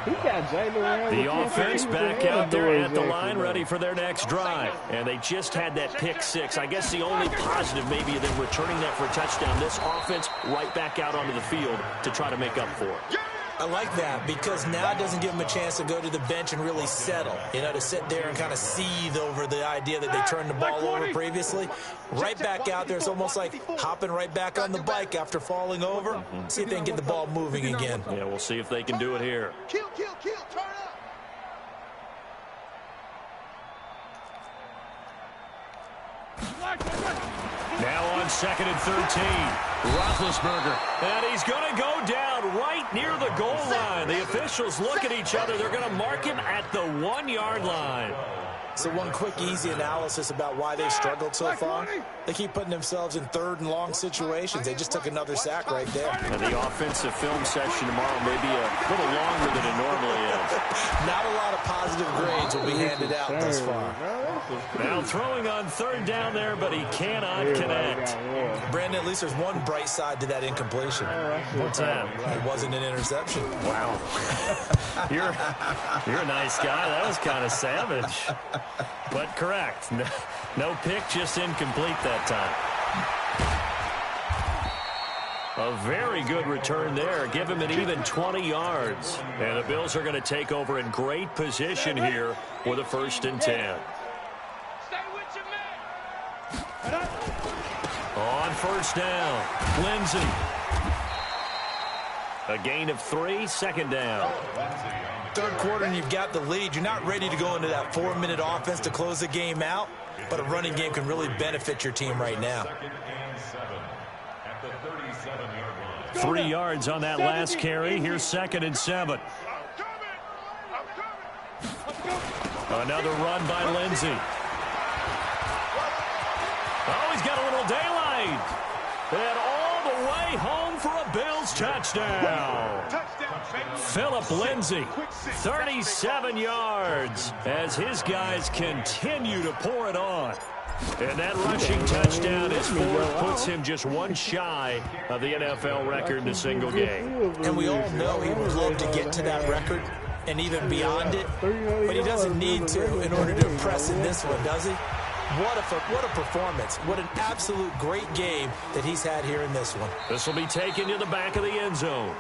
[SPEAKER 2] The offense back out there at the line, ready for their next drive. And they just had that pick 6. I guess the only positive maybe of them returning that for a touchdown. This offense right back out onto the field to try to make up for it.
[SPEAKER 4] I like that because now it doesn't give them a chance to go to the bench and really settle. You know, to sit there and kind of seethe over the idea that they turned the ball over previously. Right back out there. It's almost like hopping right back on the bike after falling over. See if they can get the ball moving again.
[SPEAKER 2] Yeah, we'll see if they can do it here.
[SPEAKER 3] Kill, turn up.
[SPEAKER 2] Now on 2nd and 13, Roethlisberger. And he's going to go down right near the goal line. The officials look at each other. They're going to mark him at the 1-yard line.
[SPEAKER 4] So one quick, easy analysis about why they've struggled so far. They keep putting themselves in 3rd and long situations. They just took another sack right there.
[SPEAKER 2] And the offensive film session tomorrow may be a little longer than it normally is.
[SPEAKER 4] Not a lot of positive grades will be handed out thus far.
[SPEAKER 2] Now throwing on 3rd down there, but he cannot connect.
[SPEAKER 4] Brandon, at least there's one bright side to that incompletion.
[SPEAKER 2] What's that?
[SPEAKER 4] It wasn't an interception.
[SPEAKER 2] Wow. You're a nice guy. That was kind of savage. But correct. No pick, just incomplete that time. A very good return there. Give him an even 20 yards. And the Bills are going to take over in great position here with a 1st and 10. On 1st down, Lindsay. A gain of 3, 2nd down.
[SPEAKER 4] 3rd quarter and you've got the lead. You're not ready to go into that 4-minute offense to close the game out, but a running game can really benefit your team right now.
[SPEAKER 2] 3 yards on that last carry. Here's 2nd and 7. Another run by Lindsay. Oh, he's got a little daylight. And all the way home for a Bills touchdown. Philip Lindsay, 37 yards as his guys continue to pour it on. And that rushing touchdown is fourth, puts him just one shy of the NFL record in a single game.
[SPEAKER 4] And we all know he would love to get to that record and even beyond it, but he doesn't need to in order to impress in this one, does he? What a performance. What an absolute great game that he's had here in this one.
[SPEAKER 2] This will be taken to the back of the end zone.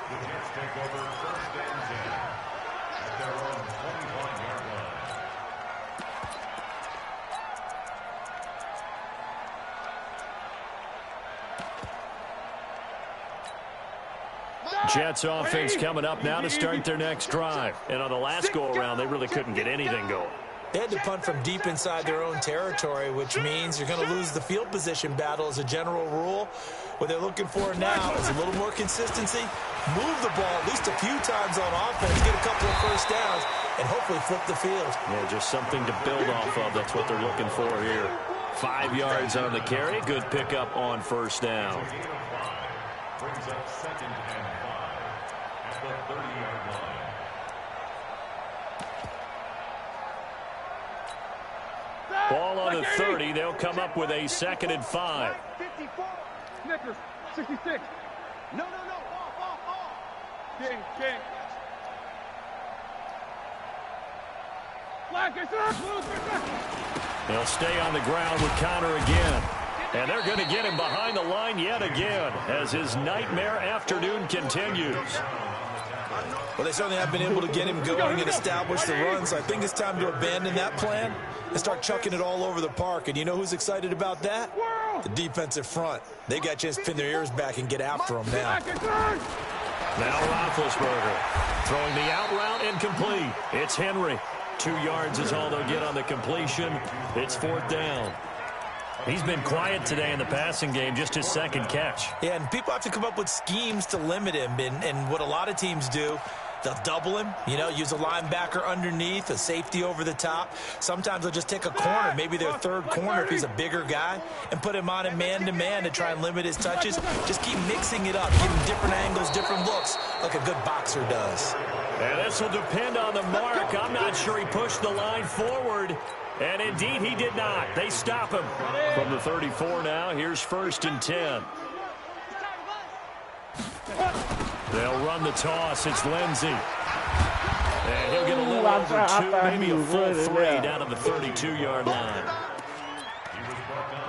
[SPEAKER 2] Jets offense coming up now to start their next drive. And on the last go-around, they really couldn't get anything going.
[SPEAKER 4] They had to punt from deep inside their own territory, which means you're going to lose the field position battle as a general rule. What they're looking for now is a little more consistency, move the ball at least a few times on offense, get a couple of first downs, and hopefully flip the field.
[SPEAKER 2] Yeah, just something to build off of. That's what they're looking for here. 5 yards on the carry. Good pickup on first down.
[SPEAKER 5] Brings up 2nd and 5 at the 30-yard line.
[SPEAKER 2] Ball on the 30. They'll come up with a 2nd and 5.
[SPEAKER 3] 54.
[SPEAKER 1] Snickers, 66.
[SPEAKER 3] No. Off.
[SPEAKER 1] King. Black is up.
[SPEAKER 2] They'll stay on the ground with Connor again. And they're going to get him behind the line yet again as his nightmare afternoon continues.
[SPEAKER 4] Well, they certainly have been able to get him going and establish the run, so I think it's time to abandon that plan and start chucking it all over the park. And you know who's excited about that? The defensive front. They got a chance to pin their ears back and get after him now.
[SPEAKER 2] Now Roethlisberger throwing the out route incomplete. It's Henry. 2 yards is all they'll get on the completion. It's 4th down. He's been quiet today in the passing game, just his 2nd catch.
[SPEAKER 4] Yeah, and people have to come up with schemes to limit him. And what a lot of teams do, they'll double him, use a linebacker underneath, a safety over the top. Sometimes they'll just take a corner, maybe their 3rd corner if he's a bigger guy, and put him on a man-to-man to try and limit his touches. Just keep mixing it up, give him different angles, different looks, like a good boxer does.
[SPEAKER 2] And this will depend on the mark. I'm not sure he pushed the line forward. And indeed, he did not. They stop him from the 34 now. Here's 1st and 10. They'll run the toss. It's Lindsay. And he'll get a little over 2, maybe a full 3 down to the 32-yard line.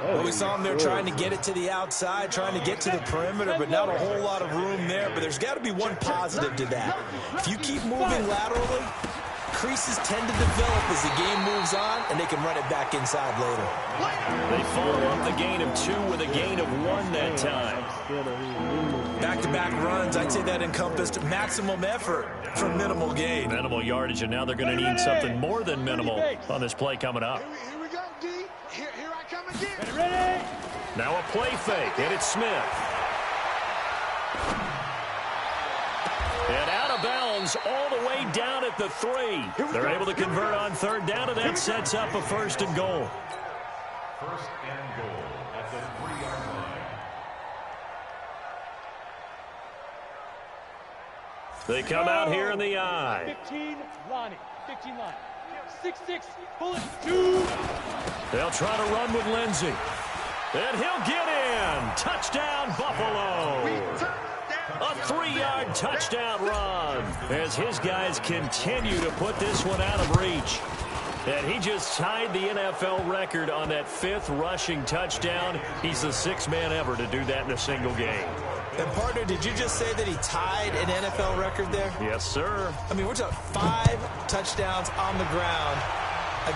[SPEAKER 4] Well, we saw him there trying to get it to the outside, trying to get to the perimeter, but not a whole lot of room there. But there's got to be one positive to that. If you keep moving laterally, creases tend to develop as the game moves on, and they can run it back inside later.
[SPEAKER 2] They follow up the gain of 2 with a gain of 1 that time.
[SPEAKER 4] Back-to-back runs, I'd say that encompassed maximum effort for minimal gain.
[SPEAKER 2] Minimal yardage, and now they're going to need something more than minimal on this play coming up.
[SPEAKER 3] Here we go, D. Here I come again.
[SPEAKER 1] Ready?
[SPEAKER 2] Now a play fake, and it's Smith. And out of bounds all the way down at the 3. They're able to convert on 3rd down, and that sets up a 1st and goal.
[SPEAKER 5] 1st and goal at the 3-yard line.
[SPEAKER 2] They come out here in the I.
[SPEAKER 1] 15, Lonnie. 15 line. 6-6, bullet, 2.
[SPEAKER 2] They'll try to run with Lindsay. And he'll get in. Touchdown, Buffalo. A 3-yard touchdown run as his guys continue to put this one out of reach. And he just tied the NFL record on that 5th rushing touchdown. He's the 6th man ever to do that in a single game.
[SPEAKER 4] And, partner, did you just say that he tied an NFL record there?
[SPEAKER 2] Yes, sir.
[SPEAKER 4] I mean, we're talking 5 touchdowns on the ground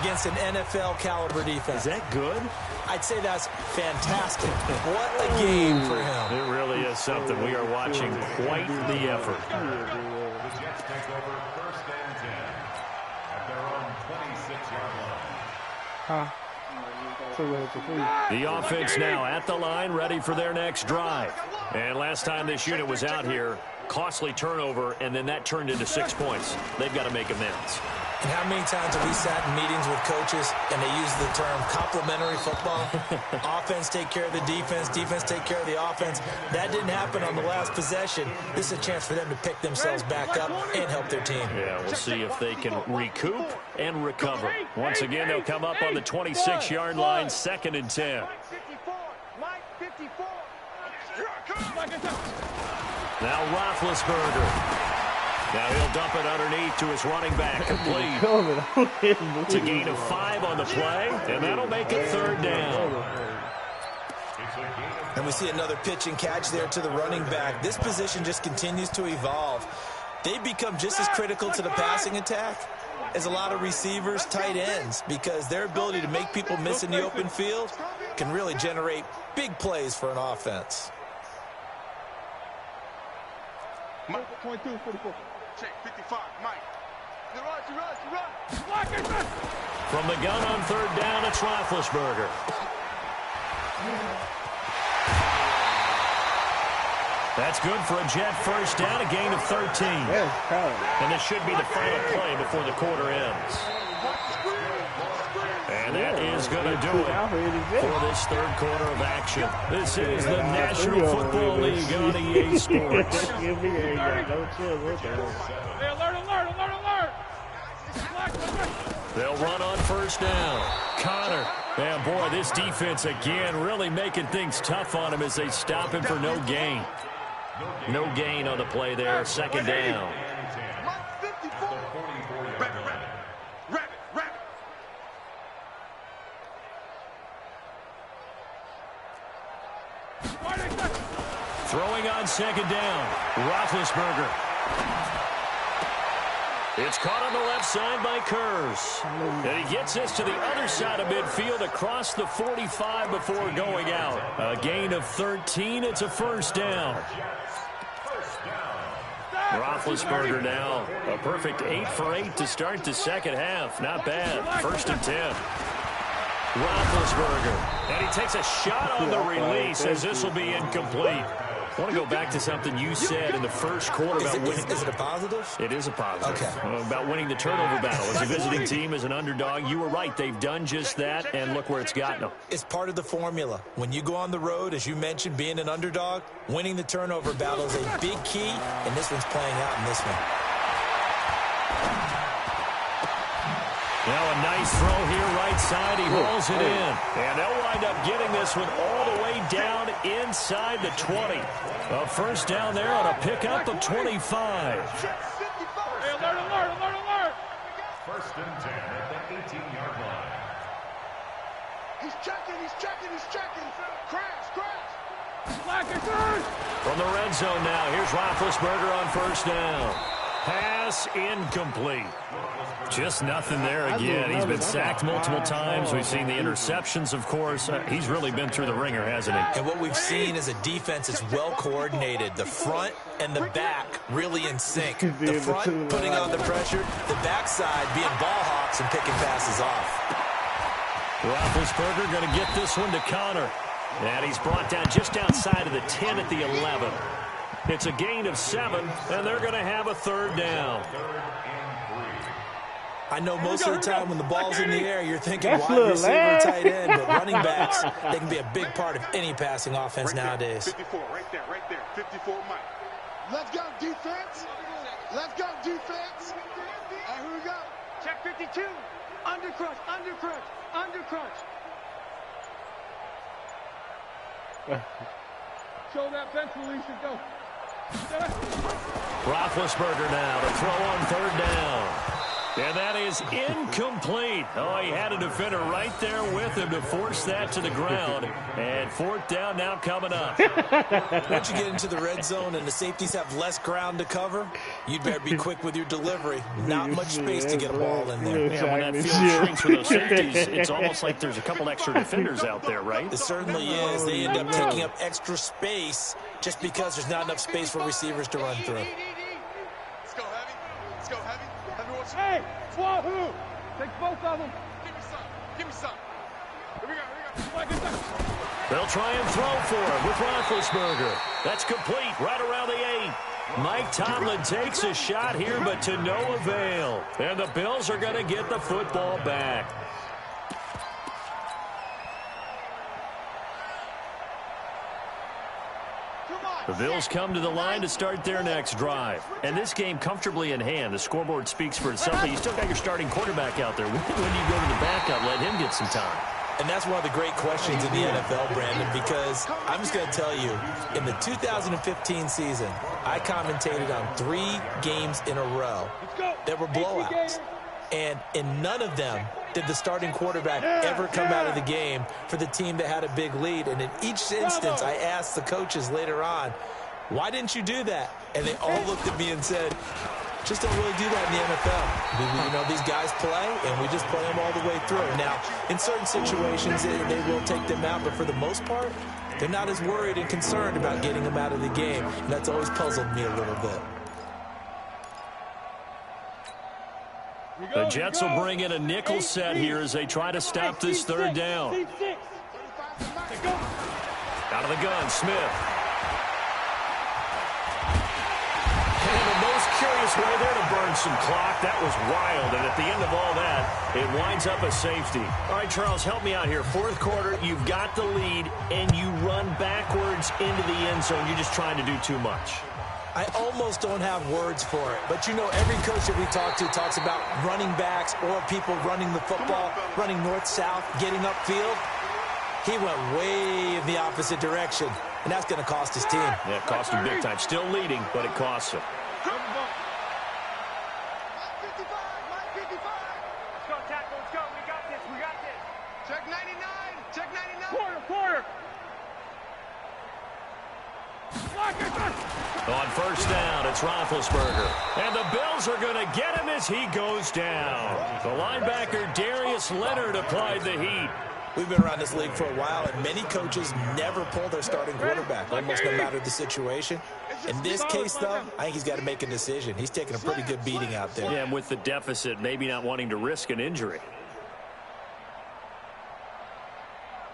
[SPEAKER 4] against an NFL-caliber defense.
[SPEAKER 2] Is that good?
[SPEAKER 4] I'd say that's fantastic. What a game for him.
[SPEAKER 2] It really is something. We are watching quite the effort.
[SPEAKER 5] The Jets take over 1st and 10 at their own 26-yard line.
[SPEAKER 2] The offense now at the line, ready for their next drive. And last time this unit was out here, costly turnover, and then that turned into 6 points. They've got to make amends.
[SPEAKER 4] And how many times have we sat in meetings with coaches and they use the term complementary football? Offense take care of the defense, defense take care of the offense. That didn't happen on the last possession. This is a chance for them to pick themselves back up and help their team.
[SPEAKER 2] Yeah, we'll see if they can recoup and recover. Once again, they'll come up on the 26-yard line, 2nd and 10.
[SPEAKER 3] Mike 54.
[SPEAKER 2] Now Roethlisberger. Now he'll dump it underneath to his running back, complete. It's a gain of 5 on the play, and that'll make it 3rd down.
[SPEAKER 4] And we see another pitch and catch there to the running back. This position just continues to evolve. They become just as critical to the passing attack as a lot of receivers, tight ends, because their ability to make people miss in the open field can really generate big plays for an offense.
[SPEAKER 3] Mike 22, 44. Check 55, Mike. You run.
[SPEAKER 2] From the gun on 3rd down, it's Roethlisberger. That's good for a Jet first down, a gain of 13. And this should be the final play before the quarter ends. And that is going to do it for this 3rd quarter of action. This is the National Football League on EA Sports. They'll run on 1st down. Connor. And boy, this defense again really making things tough on him as they stop him for no gain. No gain on the play there, 2nd down. Throwing on 2nd down, Roethlisberger. It's caught on the left side by Kurz. And he gets this to the other side of midfield across the 45 before going out. A gain of 13. It's a 1st down. Roethlisberger now a perfect 8 for 8 to start the 2nd half. Not bad. 1st and 10. Roethlisberger. And he takes a shot on the release as this will be incomplete. I want to go back to something you said in the 1st quarter about winning.
[SPEAKER 4] Is it a positive?
[SPEAKER 2] It is a positive.
[SPEAKER 4] Okay.
[SPEAKER 2] About winning the turnover battle. As a visiting team, as an underdog, you were right. They've done just that, and look where it's gotten them.
[SPEAKER 4] It's part of the formula. When you go on the road, as you mentioned, being an underdog, winning the turnover battle is a big key, and this one's playing out in this one.
[SPEAKER 2] Now a nice throw here right side. He hauls it in. And they'll wind up getting this one all the way down inside the 20. A 1st down there on a pickup of 25.
[SPEAKER 1] Hey, alert.
[SPEAKER 5] 1st and 10 at the 18-yard line.
[SPEAKER 3] He's checking.
[SPEAKER 1] Crash.
[SPEAKER 2] From the red zone now, here's Roethlisberger on 1st down. Pass incomplete. Just nothing there again. He's been sacked multiple times. We've seen the interceptions, of course. He's really been through the ringer, hasn't he?
[SPEAKER 4] And what we've seen is a defense that's well coordinated. The front and the back really in sync. The front putting on the pressure, the backside being ball hawks and picking passes off.
[SPEAKER 2] Roethlisberger going to get this one to Connor. And he's brought down just outside of the 10 at the 11. It's a gain of 7, and they're going to have a 3rd down.
[SPEAKER 4] I know most of the time when the ball's in the air, you're thinking wide receiver, tight end, but running backs, they can be a big part of any passing offense nowadays.
[SPEAKER 3] 54, right there. 54, Mike. Let's go, defense. All right, here we go.
[SPEAKER 1] Check 52. Under crunch. Show that bench release and go.
[SPEAKER 2] Roethlisberger now to throw on 3rd down. And that is incomplete. Oh, he had a defender right there with him to force that to the ground. And 4th down now coming up.
[SPEAKER 4] Once you get into the red zone and the safeties have less ground to cover, you'd better be quick with your delivery. Not much space to get a ball in there.
[SPEAKER 2] Yeah, when that field shrinks for those safeties, it's almost like there's a couple extra defenders out there, right?
[SPEAKER 4] It certainly is. They end up taking up extra space just because there's not enough space for receivers to run through.
[SPEAKER 3] Let's go, heavy.
[SPEAKER 1] Hey, Wahoo! Take both of them.
[SPEAKER 3] Give me some. Here we go.
[SPEAKER 2] They'll try and throw for it with Roethlisberger. That's complete right around the 8. Mike Tomlin takes a shot here, but to no avail. And the Bills are going to get the football back. The Bills come to the line to start their next drive. And this game comfortably in hand. The scoreboard speaks for itself, but you still got your starting quarterback out there. When do you go to the backup, let him get some time?
[SPEAKER 4] And that's one of the great questions in the NFL, Brandon, because I'm just going to tell you, in the 2015 season, I commentated on 3 games in a row that were blowouts. And in none of them did the starting quarterback ever come out of the game for the team that had a big lead. And in each instance, I asked the coaches later on, why didn't you do that? And they all looked at me and said, just don't really do that in the NFL. You know, these guys play, and we just play them all the way through. Now, in certain situations, they will take them out, but for the most part, they're not as worried and concerned about getting them out of the game. And that's always puzzled me a little bit.
[SPEAKER 2] The Jets will bring in a nickel set here as they try to stop this third down. Out of the gun, Smith. And the most curious way there to burn some clock. That was wild, and at the end of all that, it winds up a safety. All right, Charles, help me out here. Fourth quarter, you've got the lead, and you run backwards into the end zone. You're just trying to do too much.
[SPEAKER 4] I almost don't have words for it. But, you know, every coach that we talk to talks about running backs or people running the football, running north-south, getting upfield. He went way in the opposite direction, and that's going to cost his team.
[SPEAKER 2] Yeah, it cost him big time. Still leading, but it costs him.
[SPEAKER 1] Let's go, tackle. Let's go. We got this. We got this.
[SPEAKER 3] Check 99. Check 99.
[SPEAKER 1] Quarter.
[SPEAKER 2] On first down, it's Roethlisberger. And the Bills are going to get him as he goes down. The linebacker, Darius Leonard, applied the heat.
[SPEAKER 4] We've been around this league for a while, and many coaches never pull their starting quarterback, almost no matter the situation. In this case, though, I think he's got to make a decision. He's taking a pretty good beating out there.
[SPEAKER 2] Yeah, and with the deficit, maybe not wanting to risk an injury.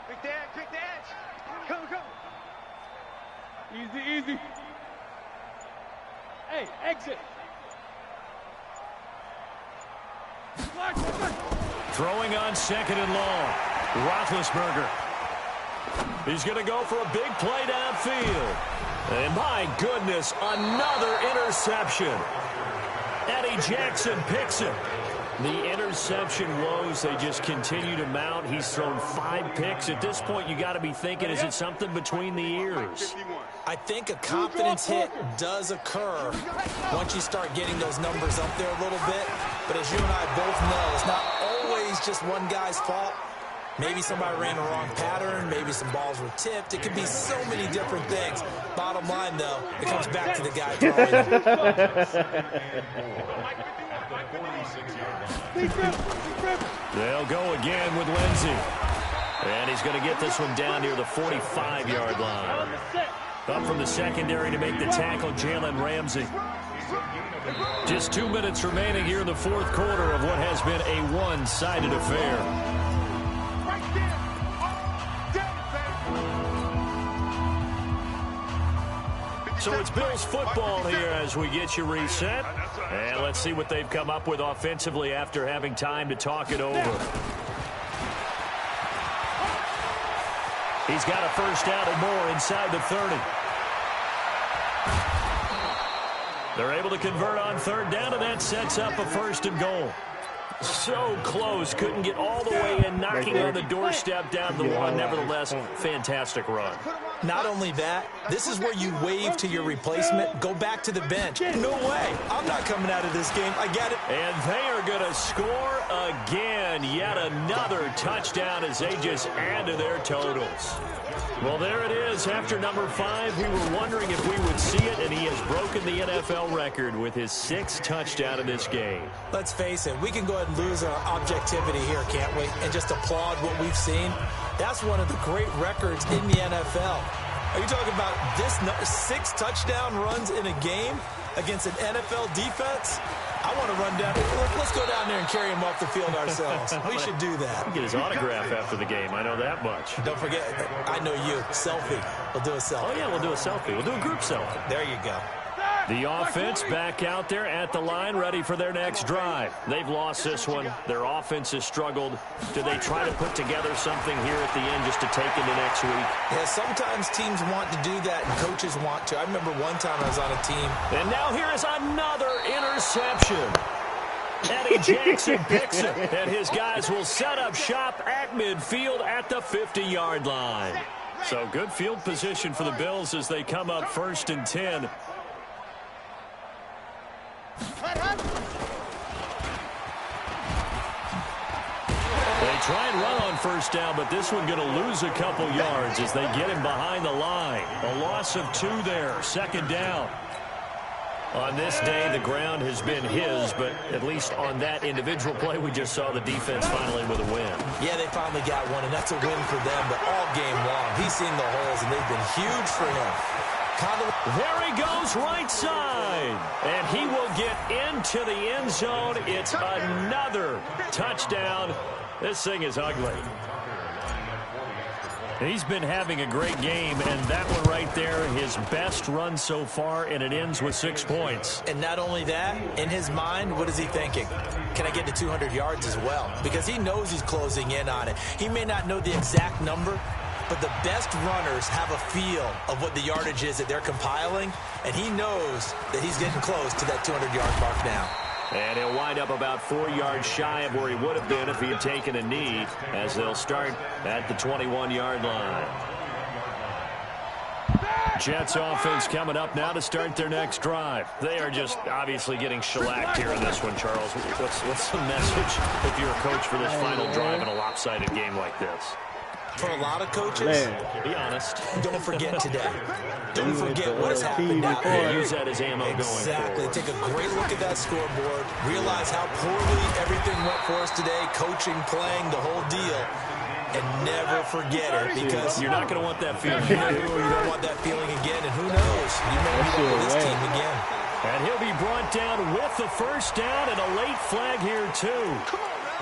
[SPEAKER 3] Quick dance. Come.
[SPEAKER 1] Easy. Hey, exit.
[SPEAKER 2] Throwing on second and long. Roethlisberger. He's going to go for a big play downfield. And my goodness, another interception. Eddie Jackson picks it. The interception woes, they just continue to mount. He's thrown 5 picks. At this point, you got to be thinking, is it something between the ears?
[SPEAKER 4] I think a confidence hit does occur once you start getting those numbers up there a little bit. But as you and I both know, it's not always just one guy's fault. Maybe somebody ran the wrong pattern. Maybe some balls were tipped. It could be so many different things. Bottom line, though, it comes back to the guy throwing them.
[SPEAKER 2] They'll go again with Lindsey. And he's going to get this one down near the 45-yard line. Up from the secondary to make the tackle, Jalen Ramsey. Just 2 minutes remaining here in the fourth quarter of what has been a one-sided affair. So it's Bills football here as we get you reset. And let's see what they've come up with offensively after having time to talk it over. He's got a first down and more inside the 30. They're able to convert on third down, and that sets up a first and goal. So close, couldn't get all the way in, knocking on the doorstep down the one. Nevertheless, fantastic run.
[SPEAKER 4] Not only that, this is where you wave to your replacement, go back to the bench. No way, I'm not coming out of this game, I get it.
[SPEAKER 2] And they are going to score again. Yet another touchdown as they just add to their totals. Well, there it is. After number 5, we were wondering if we would see it, and he has broken the NFL record with his 6th touchdown in this game.
[SPEAKER 4] Let's face it, we can go ahead and lose our objectivity here, can't we? And just applaud what we've seen. That's one of the great records in the NFL. Are you talking about this 6 touchdown runs in a game against an NFL defense? I want to run down. Let's go down there and carry him off the field ourselves. We should do that.
[SPEAKER 2] Get his autograph after the game. I know that much.
[SPEAKER 4] Don't forget, I know you. Selfie. We'll do a selfie.
[SPEAKER 2] Oh, yeah, we'll do a selfie. We'll do a group selfie.
[SPEAKER 4] There you go.
[SPEAKER 2] The offense back out there at the line, ready for their next drive. They've lost this one. Their offense has struggled. Do they try to put together something here at the end just to take into next week?
[SPEAKER 4] Yeah, sometimes teams want to do that and coaches want to. I remember one time I was on a team.
[SPEAKER 2] And now here is another interception. Eddie Jackson picks it, and his guys will set up shop at midfield at the 50-yard line. So good field position for the Bills as they come up 1st and 10. They try and run on 1st down, but this one going to lose a couple yards as they get him behind the line. A loss of 2 there, 2nd down. On this day, the ground has been his, but at least on that individual play, we just saw the defense finally with a win.
[SPEAKER 4] Yeah, they finally got one, and that's a win for them, but all game long, he's seen the holes, and they've been huge for him.
[SPEAKER 2] There he goes, right side. And he will get into the end zone. It's another touchdown. This thing is ugly. He's been having a great game, and that one right there, his best run so far, and it ends with 6 points.
[SPEAKER 4] And not only that, in his mind, what is he thinking? Can I get to 200 yards as well? Because he knows he's closing in on it. He may not know the exact number, but the best runners have a feel of what the yardage is that they're compiling, and he knows that he's getting close to that 200-yard mark now.
[SPEAKER 2] And he'll wind up about 4 yards shy of where he would have been if he had taken a knee, as they'll start at the 21-yard line. Jets offense coming up now to start their next drive. They are just obviously getting shellacked here in this one, Charles. What's the message if you're a coach for this final drive in a lopsided game like this?
[SPEAKER 4] For a lot of coaches,
[SPEAKER 2] be honest.
[SPEAKER 4] Don't forget today. Don't forget what has happened out
[SPEAKER 2] Yeah,
[SPEAKER 4] there.
[SPEAKER 2] use that as ammo going forward.
[SPEAKER 4] Exactly. Take a great look at that scoreboard. Realize how poorly everything went for us today. Coaching, playing, the whole deal. And never forget it, because
[SPEAKER 2] you're not going to want that feeling.
[SPEAKER 4] You don't want that feeling again, and who knows? You may be with this team again.
[SPEAKER 2] And he'll be brought down with the 1st down and a late flag here, too.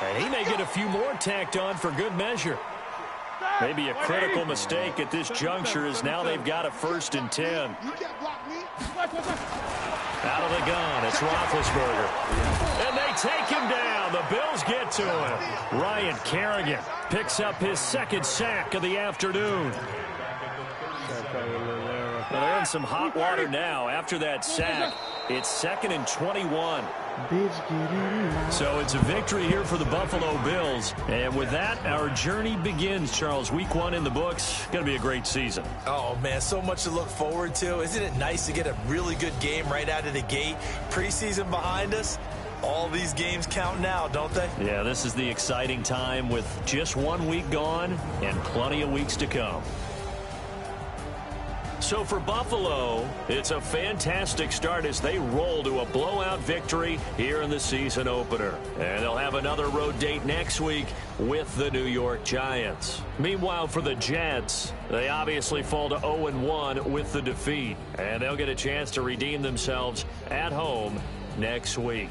[SPEAKER 2] And he may get a few more tacked on for good measure. Maybe a critical mistake at this juncture is now they've got a 1st and 10. Out of the gun, it's Roethlisberger. And they take him down. The Bills get to him. Ryan Kerrigan picks up his 2nd sack of the afternoon. Well, they're in some hot water now. After that sack, it's 2nd and 21. So it's a victory here for the Buffalo Bills. And with that, our journey begins, Charles. Week 1 in the books. Going to be a great season.
[SPEAKER 4] Oh, man, so much to look forward to. Isn't it nice to get a really good game right out of the gate? Preseason behind us. All these games count now, don't they?
[SPEAKER 2] Yeah, this is the exciting time with just 1 week gone and plenty of weeks to come. So for Buffalo, it's a fantastic start as they roll to a blowout victory here in the season opener. And they'll have another road date next week with the New York Giants. Meanwhile, for the Jets, they obviously fall to 0-1 with the defeat. And they'll get a chance to redeem themselves at home next week.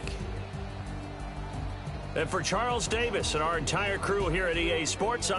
[SPEAKER 2] And for Charles Davis and our entire crew here at EA Sports,